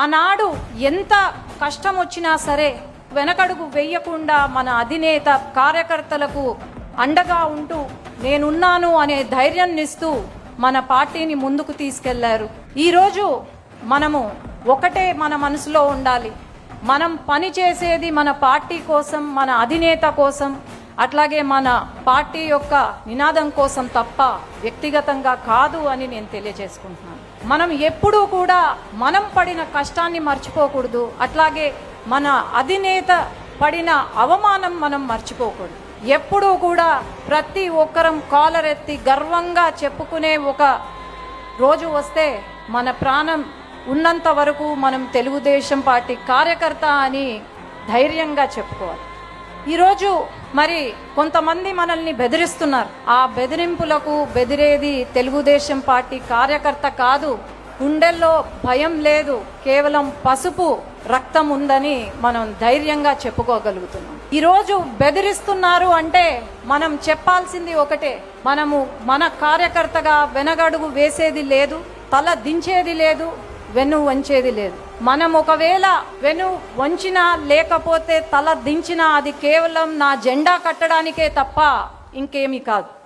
ఆనాడు ఎంత కష్టం వచ్చినా సరే వెనకడుగు వేయకుండా మన అధినేత కార్యకర్తలకు అండగా ఉంటూ నేనున్నాను అనే ధైర్యాన్ని ఇస్తూ మన పార్టీని ముందుకు తీసుకెళ్లారు. ఈరోజు మనము ఒకటే మన మనసులో ఉండాలి. మనం పని చేసేది మన పార్టీ కోసం, మన అధినేత కోసం, అట్లాగే మన పార్టీ యొక్క నినాదం కోసం తప్ప వ్యక్తిగతంగా కాదు అని నేను తెలియజేసుకుంటున్నాను. మనం ఎప్పుడూ కూడా మనం పడిన కష్టాన్ని మర్చిపోకూడదు. అట్లాగే మన అధినేత పడిన అవమానం మనం మర్చిపోకూడదు. ఎప్పుడూ కూడా ప్రతి ఒక్కరం కాలరెత్తి గర్వంగా చెప్పుకునే ఒక రోజు వస్తే మన ప్రాణం ఉన్నంత వరకు మనం తెలుగుదేశం పార్టీ కార్యకర్త అని ధైర్యంగా చెప్పుకోవాలి. ఈరోజు మరి కొంతమంది మనల్ని బెదిరిస్తున్నారు. ఆ బెదిరింపులకు బెదిరేది తెలుగుదేశం పార్టీ కార్యకర్త కాదు. గుండెల్లో భయం లేదు, కేవలం పసుపు రక్తం ఉందని మనం ధైర్యంగా చెప్పుకోగలుగుతున్నాం. ఈరోజు బెదిరిస్తున్నారు అంటే మనం చెప్పాల్సింది ఒకటే, మనము మన కార్యకర్తగా వెనగడుగు వేసేది లేదు, తల దించేది లేదు, వెన్ను వంచేది లేదు. మనం ఒకవేళ వెన్ను వంచినా లేకపోతే తల దించినా అది కేవలం నా జెండా కట్టడానికే తప్ప ఇంకేమీ కాదు.